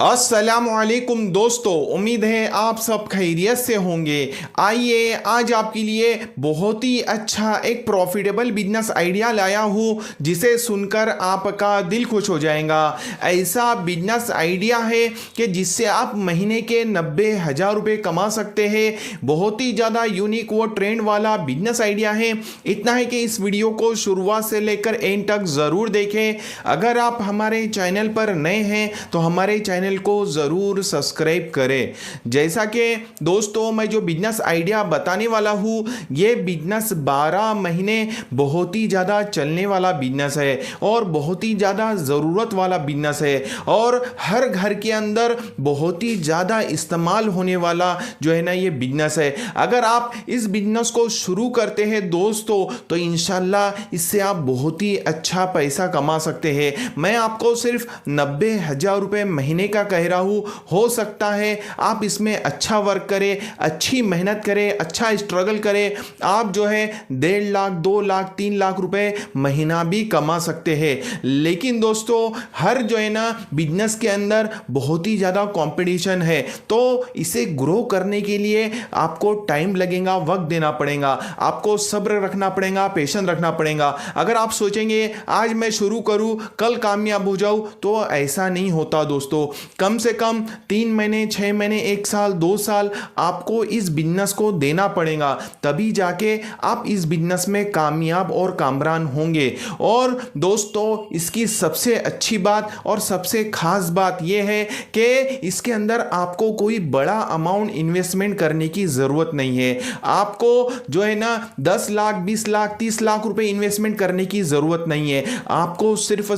अस्सलामुअलैकुम दोस्तों, उम्मीद है आप सब खैरियत से होंगे। आइए आज आपके लिए बहुत ही अच्छा एक प्रॉफिटेबल बिजनेस आइडिया लाया हूँ जिसे सुनकर आपका दिल खुश हो जाएगा। ऐसा बिजनेस आइडिया है कि जिससे आप महीने के 90,000 रुपये कमा सकते हैं। बहुत ही ज़्यादा यूनिक वो ट्रेंड वाला बिजनेस आइडिया है। इतना है कि इस वीडियो को शुरुआत से लेकर एंड तक ज़रूर देखें। अगर आप हमारे चैनल पर नए हैं तो हमारे चैनल को जरूर सब्सक्राइब करें। जैसा कि दोस्तों मैं जो बिजनेस आइडिया बताने वाला हूँ, ये बिजनेस 12 महीने बहुत ही ज़्यादा चलने वाला बिजनेस है और बहुत ही ज़्यादा ज़रूरत वाला बिजनेस है और हर घर के अंदर बहुत ही ज़्यादा इस्तेमाल होने वाला जो है ना ये बिजनेस है। अगर आप इस बिजनेस को शुरू करते हैं दोस्तों तो इंशाल्लाह इससे आप बहुत ही अच्छा पैसा कमा सकते हैं। मैं आपको सिर्फ 90,000 रुपये महीने का कह रहा हूं। हो सकता है आप इसमें अच्छा वर्क करें, अच्छी मेहनत करें, अच्छा स्ट्रगल करें, आप जो है 1.5 लाख 2 लाख 3 लाख रुपए महीना भी कमा सकते हैं। लेकिन दोस्तों हर जो है ना बिजनेस के अंदर बहुत ही ज़्यादा कंपटीशन है, तो इसे ग्रो करने के लिए आपको टाइम लगेगा, वक्त देना पड़ेगा, आपको सब्र रखना पड़ेगा, पेशेंस रखना पड़ेगा। अगर आप सोचेंगे आज मैं शुरू करूं कल कामयाब हो जाऊं तो ऐसा नहीं होता दोस्तों। कम से कम 3 महीने 6 महीने 1 साल 2 साल आपको इस बिजनेस को देना पड़ेगा, तभी जाके आप इस बिजनेस में कामयाब और कामरान होंगे। और दोस्तों इसकी सबसे अच्छी बात और सबसे खास बात यह है कि इसके अंदर आपको कोई बड़ा अमाउंट इन्वेस्टमेंट करने की ज़रूरत नहीं है। आपको जो है ना 10 लाख 20 लाख 30 लाख रुपए इन्वेस्टमेंट करने की ज़रूरत नहीं है। आपको सिर्फ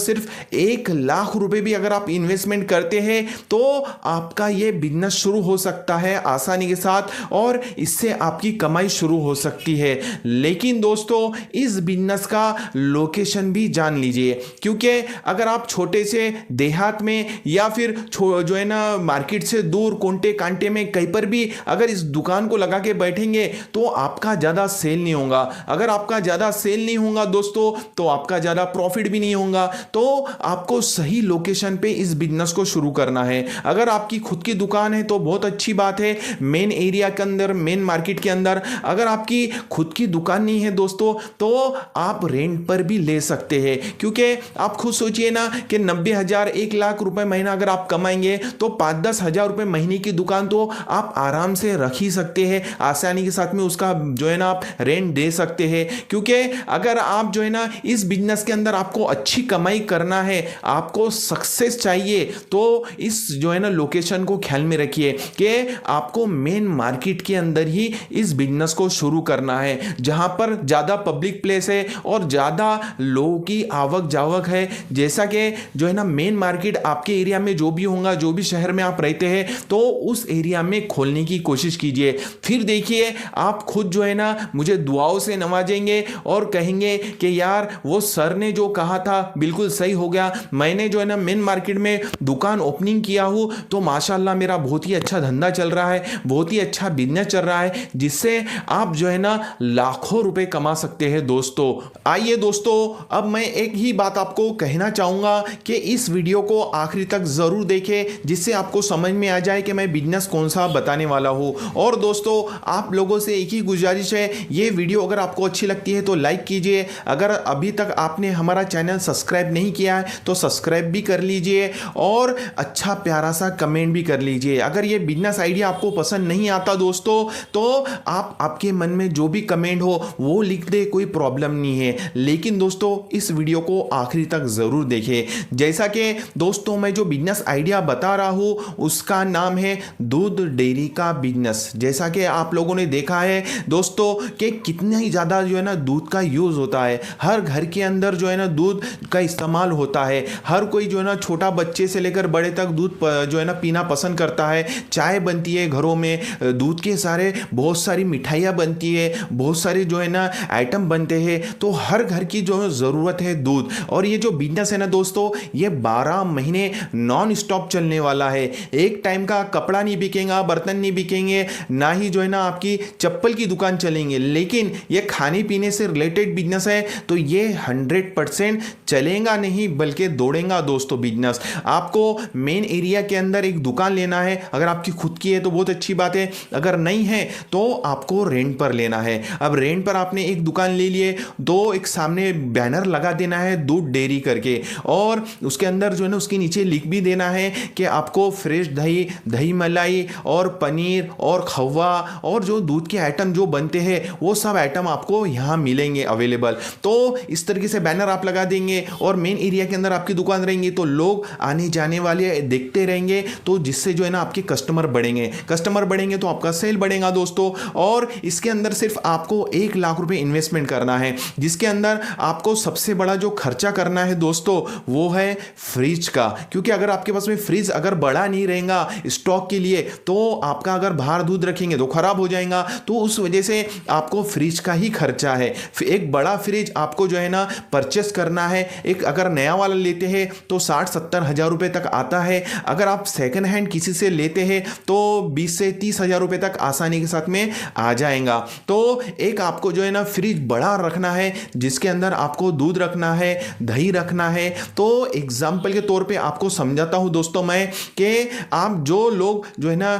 1 लाख रुपए भी अगर आप इन्वेस्टमेंट करते हैं तो आपका यह बिजनेस शुरू हो सकता है आसानी के साथ और इससे आपकी कमाई शुरू हो सकती है। लेकिन दोस्तों इस बिजनेस का लोकेशन भी जान लीजिए, क्योंकि अगर आप छोटे से देहात में या फिर जो है ना मार्केट से दूर कोंटे कांटे में कहीं पर भी अगर इस दुकान को लगा के बैठेंगे तो आपका ज़्यादा सेल नहीं होगा। अगर आपका ज़्यादा सेल नहीं होगा दोस्तों तो आपका ज़्यादा प्रॉफिट भी नहीं होगा। तो आपको सही लोकेशन पे इस बिजनेस को शुरू करना है। अगर आपकी खुद की दुकान है तो बहुत अच्छी बात है, मेन एरिया के अंदर, मेन मार्केट के अंदर। अगर आपकी खुद की दुकान नहीं है दोस्तों तो आप रेंट पर भी ले सकते हैं, क्योंकि आप खुद सोचिए ना कि 90,000 1 लाख रुपए महीना अगर आप कमाएंगे तो 5-10 हज़ार रुपए महीने की दुकान तो आप आराम से रख ही सकते हैं, आसानी के साथ में उसका जो है ना आप रेंट दे सकते हैं। क्योंकि अगर आप जो है ना इस बिजनेस के अंदर आपको अच्छी कमाई करना है, आपको सक्सेस चाहिए, तो इस जो है ना लोकेशन को ख्याल में रखिए कि आपको मेन मार्केट के अंदर ही इस बिजनेस को शुरू करना है, जहां पर ज़्यादा पब्लिक प्लेस है और ज़्यादा लोगों की आवक जावक है। जैसा कि जो है ना मेन मार्केट आपके एरिया में जो भी होगा, जो भी शहर में आप रहते हैं, तो उस एरिया में खोलने की कोशिश कीजिए। फिर देखिए आप खुद जो है ना मुझे दुआओं से नवाजेंगे और कहेंगे कि यार वो सर ने जो कहा था बिल्कुल सही हो गया। मैंने जो है ना मेन मार्केट में दुकान ओपनिंग किया हूँ तो माशाल्लाह मेरा बहुत ही अच्छा धंधा चल रहा है, बहुत ही अच्छा बिजनेस चल रहा है, जिससे आप जो है ना लाखों रुपए कमा सकते हैं दोस्तों। आइए दोस्तों अब मैं एक ही बात आपको कहना चाहूँगा कि इस वीडियो को आखिरी तक ज़रूर देखें, जिससे आपको समझ में आ जाए कि मैं बिजनेस कौन सा बताने वाला हूँ। और दोस्तों आप लोगों से एक ही गुजारिश है, ये वीडियो अगर आपको अच्छी लगती है तो लाइक कीजिए। अगर अभी तक आपने हमारा चैनल सब्सक्राइब नहीं किया है तो सब्सक्राइब भी कर लीजिए और अच्छा प्यारा सा कमेंट भी कर लीजिए। अगर ये बिजनेस आइडिया आपको पसंद नहीं आता दोस्तों तो आप आपके मन में जो भी कमेंट हो वो लिख दे, कोई प्रॉब्लम नहीं है। लेकिन दोस्तों इस वीडियो को आखिरी तक ज़रूर देखें। जैसा कि दोस्तों मैं जो बिजनेस आइडिया बता रहा हूँ उसका नाम है दूध डेयरी का बिजनेस। जैसा कि आप लोगों ने देखा है दोस्तों कि कितना ही ज़्यादा जो है ना दूध का यूज़ होता है, हर घर के अंदर जो है ना दूध का इस्तेमाल होता है। हर कोई जो है ना छोटा बच्चे से लेकर बड़े तक दूध जो है ना पीना पसंद करता है। चाय बनती है घरों में, दूध के सारे बहुत सारी मिठाइयाँ बनती है, बहुत सारे जो है ना आइटम बनते हैं। तो हर घर की जो ज़रूरत है दूध। और ये जो बिजनेस है ना दोस्तों ये 12 महीने नॉन स्टॉप चलने वाला है। एक टाइम का कपड़ा नहीं बिकेगा, बर्तन नहीं बिकेंगे, ना ही जो है ना आपकी चप्पल की दुकान चलेंगे। लेकिन ये खाने पीने से रिलेटेड बिजनेस है तो ये 100% चलेगा नहीं बल्कि दौड़ेगा दोस्तों बिजनेस। आपको मेन एरिया के अंदर एक दुकान लेना है। अगर आपकी खुद की है तो बहुत अच्छी बात है, अगर नहीं है तो आपको रेंट पर लेना है। अब रेंट पर आपने एक दुकान ले लिए तो एक सामने बैनर लगा देना है दूध डेयरी करके, और उसके अंदर जो है ना उसके नीचे लिख भी देना है कि आपको फ्रेश दही, दही मलाई और पनीर और खवा और जो दूध के आइटम जो बनते हैं वो सब आइटम आपको यहाँ मिलेंगे अवेलेबल। तो इस तरीके से बैनर आप लगा देंगे और मेन एरिया के अंदर आपकी दुकान रहेंगी तो लोग आने जाने वाले देखते रहेंगे, तो जिससे जो है ना आपके कस्टमर बढ़ेंगे, कस्टमर बढ़ेंगे तो आपका सेल बढ़ेगा दोस्तों। और इसके अंदर सिर्फ आपको 1 लाख रुपए इन्वेस्टमेंट करना है, जिसके अंदर आपको सबसे बड़ा जो खर्चा करना है दोस्तों वो है फ्रिज का। क्योंकि अगर आपके पास में फ्रिज अगर बड़ा नहीं रहेगा स्टॉक के लिए तो आपका अगर बाहर दूध रखेंगे तो खराब हो जाएगा, तो उस वजह से आपको फ्रिज का ही खर्चा है। एक बड़ा फ्रिज आपको जो है ना परचेस करना है। एक अगर नया वाला लेते हैं तो 60-70 हज़ार रुपए तक आता है, अगर आप सेकंड हैंड किसी से लेते हैं तो 20 से 30 हज़ार रुपए तक आसानी के साथ में आ जाएगा। तो एक आपको जो है ना फ्रिज बड़ा रखना है जिसके अंदर आपको दूध रखना है, दही रखना है। तो एग्जाम्पल के तौर पे आपको समझाता हूं दोस्तों मैं कि आप जो लोग जो है ना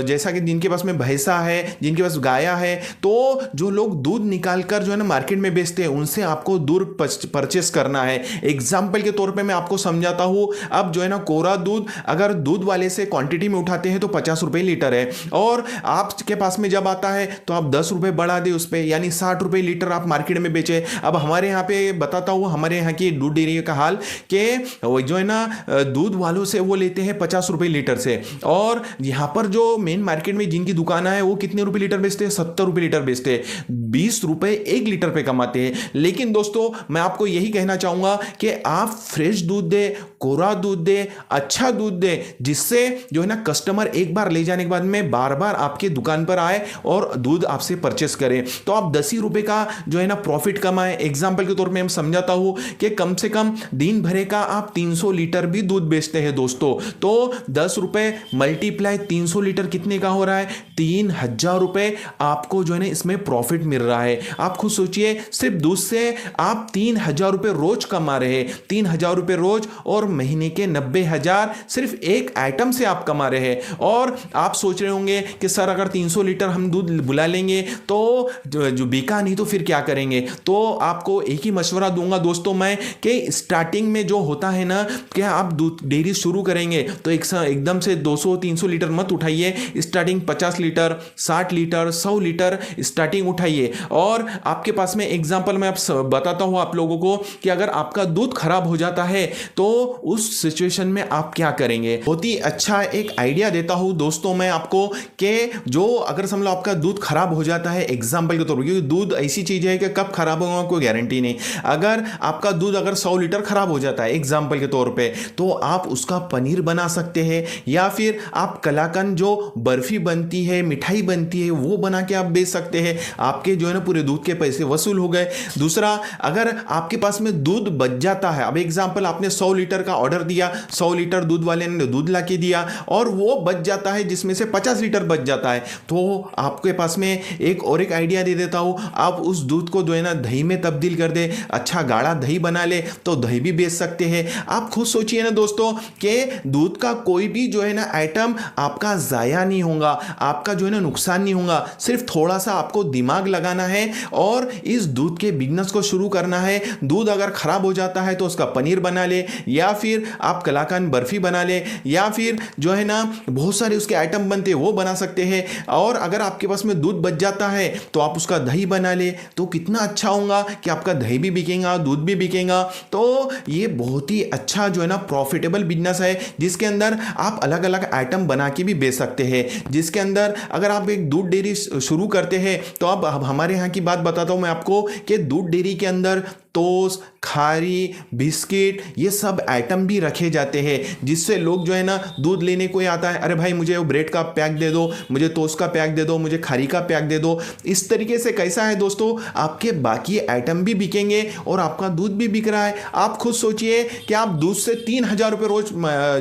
जैसा कि जिनके पास में भैंसा है, जिनके पास गाया है, तो जो लोग दूध निकाल कर जो है ना मार्केट में बेचते हैं उनसे आपको दूध परचेस करना है। एग्जाम्पल के तौर पे मैं आपको समझाता हूं। अब जो है ना कोरा दूध अगर दूध वाले से क्वांटिटी में उठाते हैं तो 50 रुपए लीटर है, और आपके पास में जब आता है तो आप 10 रुपए बढ़ा दे उस पर, यानी 60 रुपए लीटर आप मार्केट में बेचे। अब हमारे यहाँ पे बताता हूँ हमारे यहाँ की दूध डेयरी का हाल कि जो है ना दूध वालों से वो लेते हैं 50 रुपए लीटर से, और यहाँ पर जो मेन मार्केट में जिनकी दुकान है वो कितने रुपए लीटर बेचते हैं, 70 रुपए लीटर बेचते हैं, 20 रुपए 1 लीटर पे कमाते हैं। लेकिन दोस्तों मैं आपको यही कहना चाहूंगा कि आप फ्रेश दूध दे, कोरा दूध दे, अच्छा दूध दे, जिससे जो है ना कस्टमर एक बार ले जाने के बाद में बार बार आपके दुकान पर आए और दूध आपसे परचेस करें। तो आप 10 ही रुपए का जो है ना प्रॉफिट कमाए। एग्जाम्पल के तौर पे मैं समझाता हूं कि कम से कम दिन भरे का आप 300 लीटर भी दूध बेचते हैं दोस्तों, तो 10 रुपए मल्टीप्लाई 300 लीटर कितने का हो रहा है, 3000 रुपए आपको जो है ना इसमें प्रॉफिट मिल रहा है। आप खुद सोचिए सिर्फ दूध से आप 3000 रुपए रोज कमा रहे हैं, 3000 रुपए रोज, और महीने के 90,000 सिर्फ एक आइटम से आप कमा रहे हैं। और आप सोच रहे होंगे कि सर अगर 300 लीटर हम दूध बुला लेंगे तो जो बिका नहीं तो फिर क्या करेंगे। तो आपको एक ही मशवरा दूंगा दोस्तों मैं कि स्टार्टिंग में जो होता है ना कि आप दूध डेयरी शुरू करेंगे तो एकदम से 200-300 लीटर मत उठाइए। Starting 50 litre, 60 litre, 100 litre starting उठाइए। और आपके पास में एग्जांपल मैं बताता हूं आप लोगों को कि अगर आपका दूध खराब हो जाता है तो उस सिचुएशन में आप क्या करेंगे। बहुत ही अच्छा एक आइडिया देता हूं दोस्तों मैं आपको कि जो अगर समझ लो आपका दूध खराब हो जाता है एग्जांपल के तौर पर, क्योंकि दूध ऐसी चीज है कि कब खराब होगा कोई गारंटी नहीं। अगर आपका दूध अगर 100 लीटर खराब हो जाता है एग्जांपल के तौर पे, तो आप उसका पनीर बना सकते हैं, या फिर आप कलाकंद जो बर्फी बनती है, मिठाई बनती है, वो बना के आप बेच सकते हैं। आपके जो है ना पूरे दूध के पैसे वसूल हो गए। दूसरा, अगर आपके पास में दूध बच जाता है, अब एग्जांपल आपने 100 लीटर का ऑर्डर दिया, 100 लीटर दूध वाले ने दूध ला के दिया और वो बच जाता है जिसमें से 50 लीटर बच जाता है, तो आपके पास में एक आइडिया दे देता हूं। आप उस दूध को जो है ना दही में तब्दील कर दे, अच्छा गाढ़ा दही बना ले तो दही भी बेच सकते हैं। आप खुद सोचिए ना दोस्तों कि दूध का कोई भी जो है ना आइटम आपका जाया नहीं होगा, आपका जो है ना नुकसान नहीं होगा। सिर्फ थोड़ा सा आपको दिमाग लगाना है और इस दूध के बिजनेस को शुरू करना है। दूध अगर खराब हो जाता है तो उसका पनीर बना ले, या फिर आप कलाकंद बर्फी बना ले, या फिर जो है ना बहुत सारे उसके आइटम बनते हैं वो बना सकते हैं। और अगर आपके पास में दूध बच जाता है तो आप उसका दही बना ले, तो कितना अच्छा होगा कि आपका दही भी बिकेगा, दूध भी बिकेगा। तो ये बहुत ही अच्छा जो है ना प्रॉफिटेबल बिजनेस है, जिसके अंदर आप अलग अलग आइटम बना के भी बेच सकते हैं। जिसके अंदर अगर आप एक दूध डेयरी शुरू करते हैं तो अब हमारे यहाँ की बात बताता हूँ मैं आपको कि दूध डेयरी के अंदर टोस्ट, खारी, बिस्किट, ये सब आइटम भी रखे जाते हैं, जिससे लोग जो है ना दूध लेने कोई आता है, अरे भाई मुझे वो ब्रेड का पैक दे दो, मुझे टोस्ट का पैक दे दो, मुझे खारी का पैक दे दो। इस तरीके से कैसा है दोस्तों, आपके बाकी आइटम भी बिकेंगे और आपका दूध भी बिक रहा है। आप खुद सोचिए कि आप दूध से 3000 रुपये रोज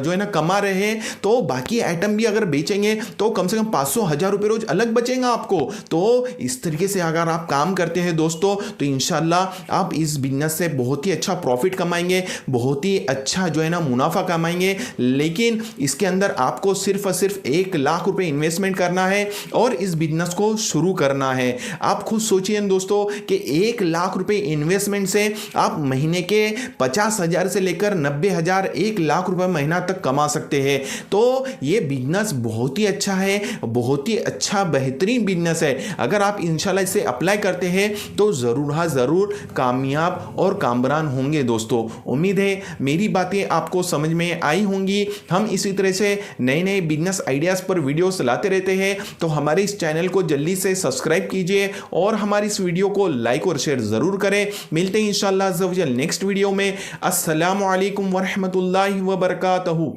जो है ना कमा रहे हैं, तो बाकी आइटम भी अगर बेचेंगे तो कम से कम 500-1000 रुपये रोज अलग बचेगा आपको। तो इस तरीके से अगर आप काम करते हैं दोस्तों तो इंशाल्लाह आप इस बिजनेस से बहुत ही अच्छा प्रॉफिट कमाएंगे, बहुत ही अच्छा जो है ना मुनाफा कमाएंगे। लेकिन इसके अंदर आपको सिर्फ और सिर्फ 1 लाख रुपए इन्वेस्टमेंट करना है और इस बिजनेस को शुरू करना है। आप खुद सोचिए दोस्तों कि 1 लाख रुपए इन्वेस्टमेंट से आप महीने के 50,000 से लेकर 90,000, 1 लाख रुपए महीना तक कमा सकते हैं। तो ये बिजनेस बहुत ही अच्छा है, बहुत ही अच्छा बेहतरीन बिजनेस है। अगर आप इंशाल्लाह इसे अप्लाई करते हैं तो ज़रूर हाँ ज़रूर कामयाब और कामरान होंगे दोस्तों। उम्मीद है मेरी बातें आपको समझ में आई होंगी। हम इसी तरह से नए नए बिजनेस आइडियाज़ पर वीडियोस लाते रहते हैं, तो हमारे इस चैनल को जल्दी से सब्सक्राइब कीजिए और हमारी इस वीडियो को लाइक और शेयर ज़रूर करें। मिलते हैं इंशाल्लाह नेक्स्ट वीडियो में। अस्सलामु अलैकुम वरहमतुल्लाहि वबरकातुहू।